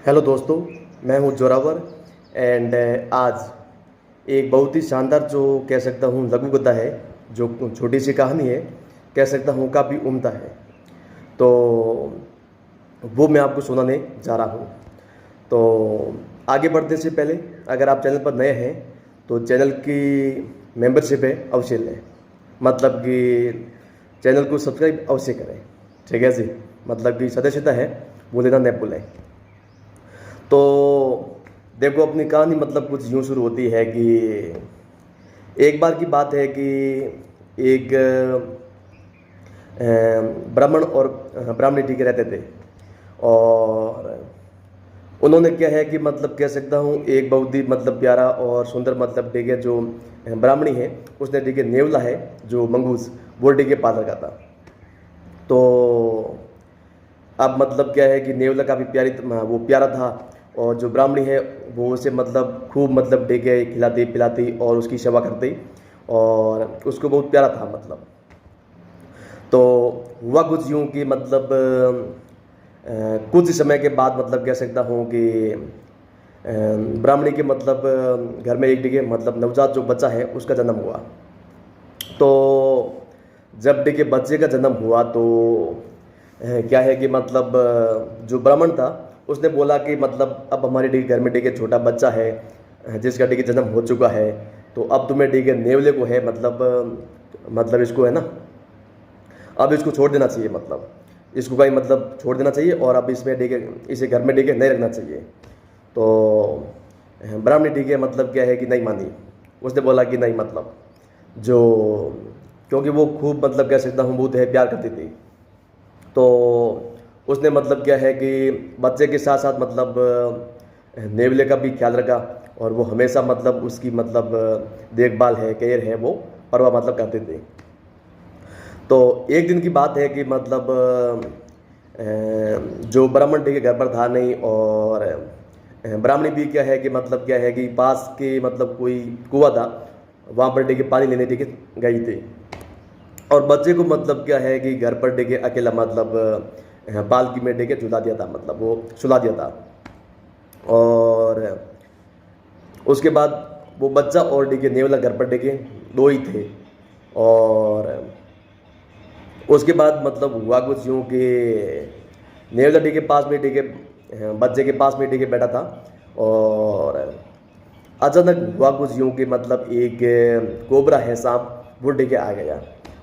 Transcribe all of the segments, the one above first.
Hello दोस्तों, मैं हूं जोरावर एंड आज एक बहुत ही शानदार जो कह सकता हूं लघु कथा है, जो छोटी सी कहानी है, कह सकता हूं काफ़ी उम्दा है। तो वो मैं आपको सुनाने जा रहा हूं। तो आगे बढ़ने से पहले अगर आप चैनल पर नए हैं तो चैनल की मेंबरशिप है अवश्य लें, मतलब कि चैनल को सब्सक्राइब अवश्य करें। ठीक है जी, मतलब कि सदस्यता है वो लेना न भूलें। तो देखो, अपनी कहानी मतलब कुछ यूँ शुरू होती है कि एक बार की बात है कि एक ब्राह्मण और ब्राह्मणी टिके रहते थे। और उन्होंने क्या है कि मतलब कह सकता हूँ एक बहुत ही मतलब प्यारा और सुंदर मतलब ठीक है जो ब्राह्मणी है, उसने ठीक है नेवला है जो मंगूस, वो ठीक है पाल रखा था। तो अब मतलब क्या है कि नेवला काफ़ी वो प्यारा था, और जो ब्राह्मणी है वो उसे मतलब खूब मतलब डेके खिलाती पिलाती और उसकी सेवा करती, और उसको बहुत प्यारा था मतलब। तो हुआ कुछ यूँ कि मतलब कुछ समय के बाद मतलब कह सकता हूँ कि ब्राह्मणी के मतलब घर में एक डिगे मतलब नवजात जो बच्चा है उसका जन्म हुआ। तो जब डिगे बच्चे का जन्म हुआ तो क्या है कि मतलब जो ब्राह्मण था उसने बोला कि मतलब अब हमारे डिगे घर में डिगे छोटा बच्चा है, जिसका डिगे जन्म हो चुका है, तो अब तुम्हें डिगे नेवले को है मतलब इसको है ना, अब इसको छोड़ देना चाहिए, मतलब इसको कहीं मतलब छोड़ देना चाहिए, और अब इसमें डिगे इसे घर में डिगे नहीं रखना चाहिए। तो ब्राह्मणी ठीक है मतलब क्या है कि नहीं मानी। उसने बोला कि नहीं, मतलब जो, क्योंकि वो खूब मतलब कह सकता हूँ बहुत है प्यार करती थी। तो उसने मतलब क्या है कि बच्चे के साथ साथ मतलब नेवले का भी ख्याल रखा, और वो हमेशा मतलब उसकी मतलब देखभाल है, केयर है, वो परवाह मतलब करते थे। तो एक दिन की बात है कि मतलब जो ब्राह्मण ठीक है घर पर था नहीं, और ब्राह्मणी भी क्या है कि मतलब क्या है कि पास के मतलब कोई कुआं था, वहाँ पर ठीक है पानी लेने ठीक है गई थी। और बच्चे को मतलब क्या है कि घर पर ठीक है अकेला मतलब पालकी में ठीक है झुला दिया था, मतलब वो सुला दिया था। और उसके बाद वो बच्चा और ठीक है नेवला घर पर ठीक है दो ही थे। और उसके बाद मतलब हुआ कुछ यूँ कि नेवला डी के पास में ठीक है बच्चे के पास में ठीक है बैठा था। और अचानक हुआ कुछ यूँ कि मतलब एक कोबरा है सांप, वो ठीक है आ गया।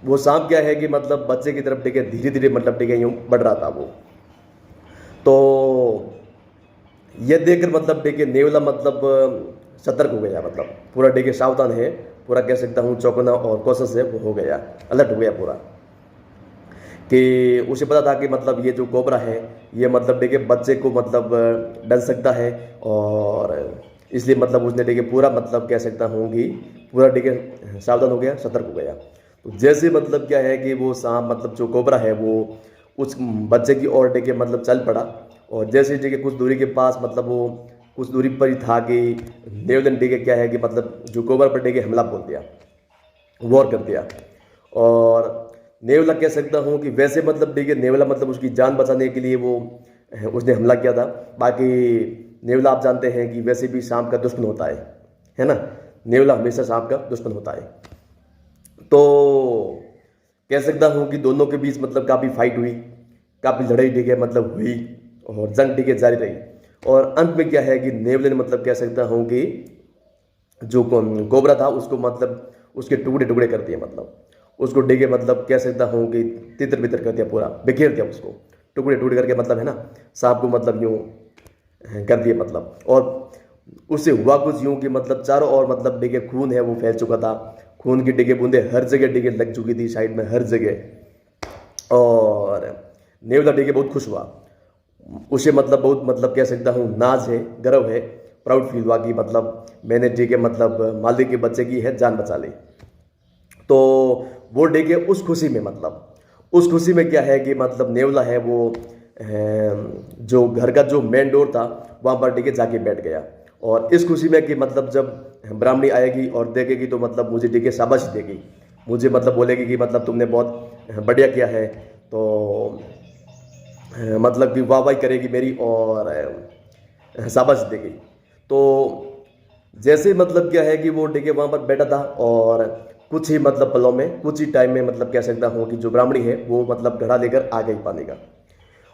वो सांप क्या है कि मतलब बच्चे की तरफ ठीक है धीरे धीरे मतलब ठीक है यूँ बढ़ रहा था वो। तो ये देखकर मतलब ठीक है नेवला मतलब सतर्क हो गया, मतलब पूरा ठीक है सावधान है, पूरा कह सकता हूँ चौकना और कॉशस है वो हो गया, अलर्ट हो गया पूरा। कि उसे पता था कि मतलब ये जो कोबरा है ये मतलब देखिए बच्चे को मतलब डल सकता है, और इसलिए मतलब उसने देखिए पूरा मतलब कह सकता हूँ कि पूरा देखिए सावधान हो गया, सतर्क हो गया। तो जैसे मतलब क्या है कि वो सांप मतलब जो कोबरा है वो उस बच्चे की ओर देखिए मतलब चल पड़ा। और जैसे देखिए कुछ दूरी के पास मतलब वो कुछ दूरी पर ही था कि देवदन देखिए क्या है कि मतलब जो कोबरा पर देखिए हमला बोल दिया, वॉर कर दिया। और नेवला कह सकता हूँ कि वैसे मतलब देखिए नेवला मतलब उसकी जान बचाने के लिए वो उसने हमला किया था। बाकी नेवला आप जानते हैं कि वैसे भी सांप का दुश्मन होता है ना, नेवला हमेशा सांप का दुश्मन होता है। तो कह सकता हूँ कि दोनों के बीच मतलब काफ़ी फाइट हुई, काफ़ी लड़ाई ठीक है मतलब हुई, और जंग ठीक है जारी रही। और अंत में क्या है कि नेवले ने मतलब कह सकता हूँ कि जो कोबरा था उसको मतलब उसके टुकड़े टुकड़े कर दिए, मतलब उसको डिगे मतलब कह सकता हूँ कि तितर बितर कर दिया, पूरा बिखेर दिया उसको, टुकड़े टुकड़े करके मतलब है ना, सांप को मतलब यूँ कर दिए मतलब। और उससे हुआ कुछ यूँ कि मतलब चारों ओर मतलब डिगे खून है वो फैल चुका था, खून की डिगे बूंदे हर जगह डिगे लग चुकी थी साइड में हर जगह। और नेवला डिगे बहुत खुश हुआ, उसे मतलब बहुत मतलब कह सकता हूँ नाज है, गर्व है, प्राउड फील हुआ कि मतलब मैंने ठीक है मतलब मालिक के बच्चे की है जान बचा ली। तो वो डेके उस खुशी में मतलब उस खुशी में क्या है कि मतलब नेवला है वो जो घर का जो मेन डोर था वहाँ पर डेके जाके बैठ गया। और इस खुशी में कि मतलब जब ब्राह्मणी आएगी और देखेगी तो मतलब मुझे डेके शाबाशी देगी, मुझे मतलब बोलेगी कि मतलब तुमने बहुत बढ़िया किया है। तो मतलब कि वाह वाही करेगी मेरी, और शाबाश दी गई। तो जैसे मतलब क्या है कि वो ठीक है वहाँ पर बैठा था और कुछ ही मतलब पलों में, कुछ ही टाइम में मतलब कह सकता हूँ कि जो ब्राह्मणी है वो मतलब घड़ा लेकर आ गई पानी का।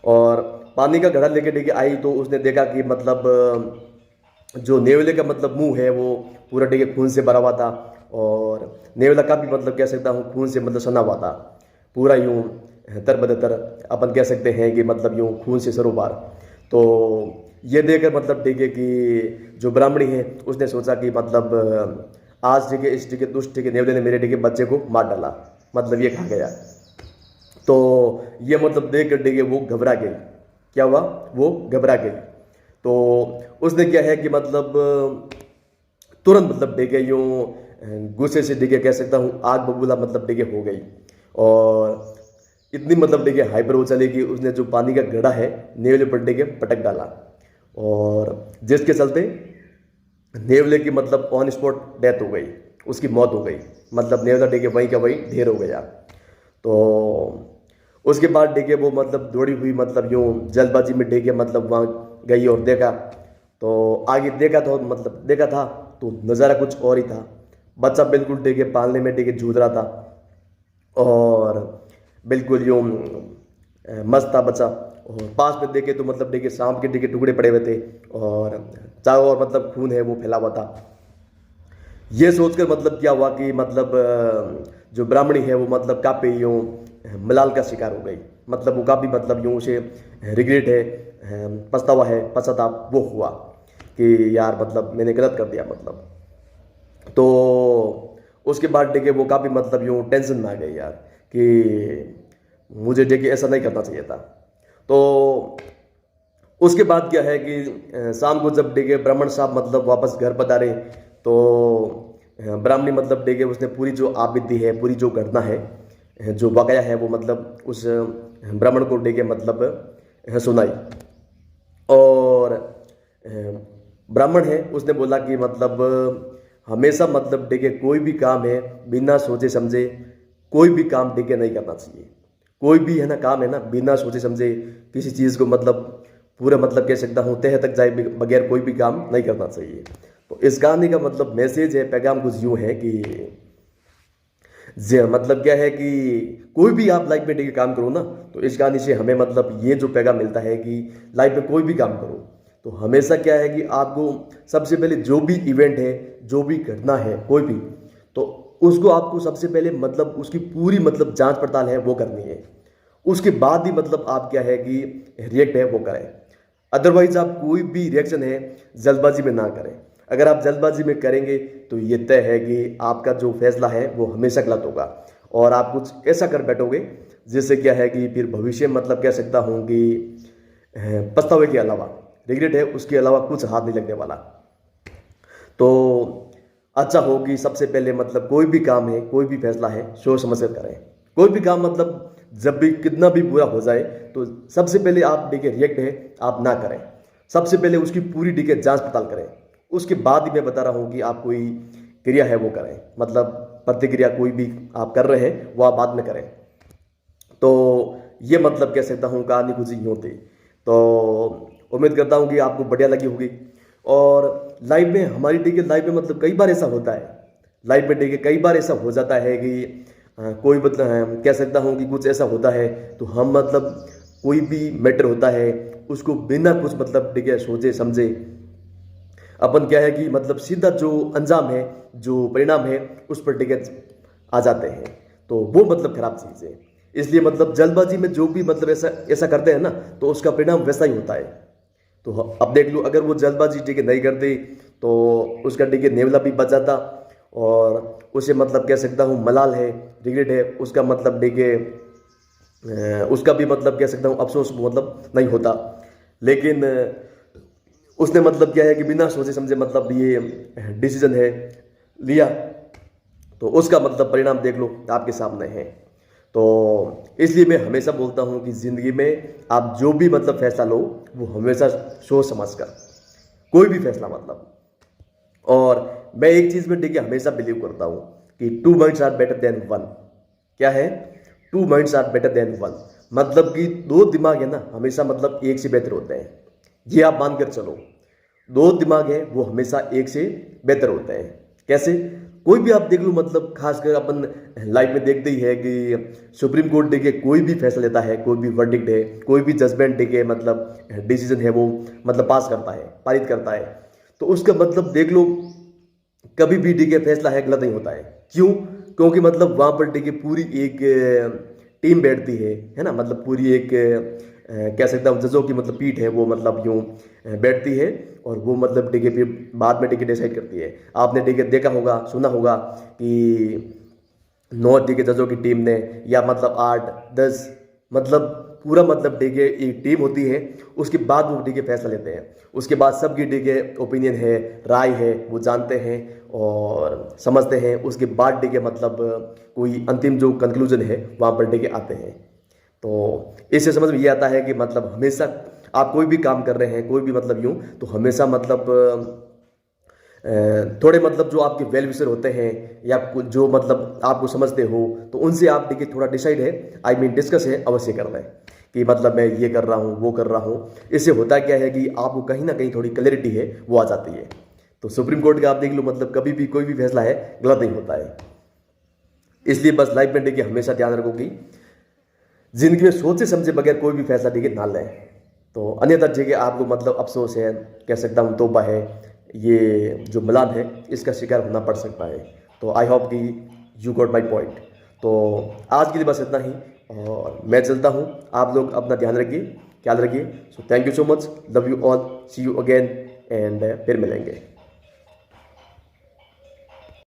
और पानी का घड़ा लेके ठीक है आई तो उसने देखा कि मतलब जो नेवले का मतलब मुंह है वो पूरा ठीक है खून से भरा हुआ था। और नेवला का भी मतलब कह सकता हूँ खून से मतलब सना हुआ था, पूरा यूं तरबतर अपन कह सकते हैं कि मतलब यूं खून से सरोबार। तो ये देखकर मतलब ठीक है कि जो ब्राह्मणी है उसने सोचा कि मतलब आज ठीक है इस ठीक है दुष्ट ठीक है नेवले ने मेरे ठीक है बच्चे को मार डाला, मतलब ये खा गया। तो ये मतलब देख कर ठीक है वो घबरा गई। क्या हुआ, वो घबरा गई। तो उसने क्या है कि मतलब तुरंत मतलब डिगे यूं गुस्से से डिगे कह सकता हूँ आग बबूला मतलब डिगे हो गई। और इतनी मतलब डिगे हाइपर हो चली कि उसने जो पानी का घड़ा है नेवले पर डिगे पटक डाला। और जिसके चलते नेवले की मतलब ऑन स्पॉट डेथ हो गई, उसकी मौत हो गई। मतलब नेवला डिगे वहीं का वहीं ढेर हो गया। तो उसके बाद डिगे वो मतलब दौड़ी हुई मतलब यूं जल्दबाजी में डिगे मतलब वहाँ गई और देखा। तो आगे देखा तो मतलब देखा था तो नज़ारा कुछ और ही था। बच्चा बिल्कुल डिगे पालने में डिगे जूझ रहा था और बिल्कुल यूं मस्त था बच्चा। और पास में देखे तो मतलब डिगे सांप के डिगे टुकड़े पड़े हुए थे और चारों ओर मतलब खून है वो फैला हुआ था। ये सोचकर मतलब क्या हुआ कि मतलब जो ब्राह्मणी है वो मतलब काफ़ी यूं मलाल का शिकार हो गई। मतलब वो काफ़ी मतलब यूं उसे रिग्रेट है, पछतावा है, पश्चाताप वो हुआ कि यार मतलब मैंने गलत कर दिया मतलब। तो उसके बाद देखिए वो काफ़ी मतलब यूं टेंशन में आ गई यार कि मुझे देखिए ऐसा नहीं करना चाहिए था। तो उसके बाद क्या है कि शाम को जब देखिए ब्राह्मण साहब मतलब वापस घर पधारे तो ब्राह्मणी मतलब देखिए उसने पूरी जो आपबीती है, पूरी जो घटना है, जो वाकया है वो मतलब उस ब्राह्मण को देखिए मतलब सुनाई। और ब्राह्मण है उसने बोला कि मतलब हमेशा मतलब देखिए कोई भी काम है बिना सोचे समझे कोई भी काम देखिए नहीं करना चाहिए। कोई भी है ना काम है ना बिना सोचे समझे किसी चीज़ को मतलब पूरा मतलब कह सकता हूँ तह तक जाए बगैर कोई भी काम नहीं करना चाहिए। तो इस कहानी का मतलब मैसेज है, पैगाम कुछ यूँ है कि मतलब क्या है कि कोई भी आप लाइफ में देखिए काम करो ना, तो इस कहानी से हमें मतलब ये जो पैगाम मिलता है कि लाइफ में कोई भी काम करो तो हमेशा क्या है कि आपको सबसे पहले जो भी इवेंट है, जो भी घटना है कोई भी, तो उसको आपको सबसे पहले मतलब उसकी पूरी मतलब जांच पड़ताल है वो करनी है। उसके बाद ही मतलब आप क्या है कि रिएक्ट है वो करें। अदरवाइज आप कोई भी रिएक्शन है जल्दबाजी में ना करें। अगर आप जल्दबाजी में करेंगे तो ये तय है कि आपका जो फैसला है वो हमेशा गलत होगा और आप कुछ ऐसा कर बैठोगे जिससे क्या है कि फिर भविष्य में मतलब कह सकता हूँ कि पछतावे के अलावा, रिग्रेट है उसके अलावा कुछ हाथ नहीं लगने वाला। तो अच्छा हो कि सबसे पहले मतलब कोई भी काम है, कोई भी फैसला है सोच समझ कर करें। कोई भी काम मतलब जब भी कितना भी बुरा हो जाए तो सबसे पहले आप देखिए रिएक्ट है आप ना करें। सबसे पहले उसकी पूरी देखिए जांच पड़ताल करें। उसके बाद ही मैं बता रहा हूँ कि आप कोई क्रिया है वो करें, मतलब प्रतिक्रिया कोई भी आप कर रहे हैं वो आप बाद में करें। तो ये मतलब कह सकता हूँ कहानी कुछ यूँ थी। तो उम्मीद करता हूँ कि आपको बढ़िया लगी होगी। और लाइफ में हमारी देखिए लाइफ में मतलब कई बार ऐसा होता है, लाइफ में देखिए कई बार ऐसा हो जाता है कि कोई मतलब कह सकता हूँ कि कुछ ऐसा होता है तो हम मतलब कोई भी मैटर होता है उसको बिना कुछ मतलब देखिए सोचे समझे अपन क्या है कि मतलब सीधा जो अंजाम है, जो परिणाम है उस पर टिकट आ जाते हैं। तो वो मतलब खराब चीज़ है। इसलिए मतलब जल्दबाजी में जो भी मतलब ऐसा ऐसा करते हैं ना तो उसका परिणाम वैसा ही होता है। तो अब देख लो अगर वो जल्दबाजी टिकट नहीं करते तो उसका टिकट नेवला भी बच जाता और उसे मतलब कह सकता हूँ मलाल है, रिग्रेट है, उसका मतलब देखिए उसका भी मतलब कह सकता हूँ अफसोस मतलब नहीं होता। लेकिन उसने मतलब क्या है कि बिना सोचे समझे मतलब ये डिसीजन है लिया तो उसका मतलब परिणाम देख लो आपके सामने है। तो इसलिए मैं हमेशा बोलता हूँ कि ज़िंदगी में आप जो भी मतलब फैसला लो वो हमेशा सोच समझ कर कोई भी फैसला मतलब। और मैं एक चीज़ में देखिए हमेशा बिलीव करता हूँ कि two minds are better than one. क्या है, two minds are better than one, मतलब कि दो दिमाग है ना हमेशा मतलब एक से बेहतर होते हैं। ये आप मान कर चलो। दो दिमाग है वो हमेशा एक से बेहतर होते हैं। कैसे? कोई भी आप देख लो, मतलब खासकर अपन लाइफ में देखते ही है कि सुप्रीम कोर्ट देखिए कोई भी फैसला लेता है, कोई भी वर्डिक्ट है, कोई भी जजमेंट देखिए मतलब डिसीजन है वो मतलब पास करता है, पारित करता है। तो उसका मतलब देख लो कभी भी देखिए फैसला है गलत नहीं होता है। क्यों? क्योंकि मतलब वहाँ पर देखिए पूरी एक टीम बैठती है ना, मतलब पूरी एक कह सकता हूँ जजों की मतलब पीठ है वो मतलब यूँ बैठती है और वो मतलब देखिए फिर बाद में देखिए डिसाइड करती है। आपने देखिए देखा होगा, सुना होगा कि 9 देखिए जजों की टीम ने या मतलब 8-10 मतलब पूरा मतलब देखिए एक टीम होती है, उसके बाद वो देखिए फैसला लेते हैं। उसके बाद सबकी देखिए ओपिनियन है, राय है, वो जानते हैं और समझते हैं। उसके बाद देखिए मतलब कोई अंतिम जो कंक्लूजन है वहाँ पर देखिए आते हैं। तो इससे समझ में ये आता है कि मतलब हमेशा आप कोई भी काम कर रहे हैं, कोई भी मतलब यूँ, तो हमेशा मतलब थोड़े मतलब जो आपके वेल विशर होते हैं या जो मतलब आपको समझते हो, तो उनसे आप देखिए थोड़ा डिसाइड है, आई मीन डिस्कस है, अवश्य कर रहे हैं कि मतलब मैं ये कर रहा हूँ, वो कर रहा हूँ। इससे होता क्या है कि आपको कहीं ना कहीं थोड़ी क्लैरिटी है वो आ जाती है। तो सुप्रीम कोर्ट का आप देख लो मतलब कभी भी कोई भी फैसला है गलत नहीं होता है। इसलिए बस लाइफ में देखिए हमेशा ध्यान रखो कि जिंदगी में सोचे समझे बगैर कोई भी फैसला देखिए ना लें। तो अन्यथा देखिए आपको मतलब अफसोस है, कह सकता हूँ तौबा है, ये जो मलाल है इसका शिकार होना पड़ सकता है। तो आई होप कि यू गॉट माई पॉइंट। तो आज के लिए बस इतना ही और मैं चलता हूँ। आप लोग अपना ध्यान रखिए, ख्याल रखिए। So thank you so much, love you all, see you again and फिर मिलेंगे।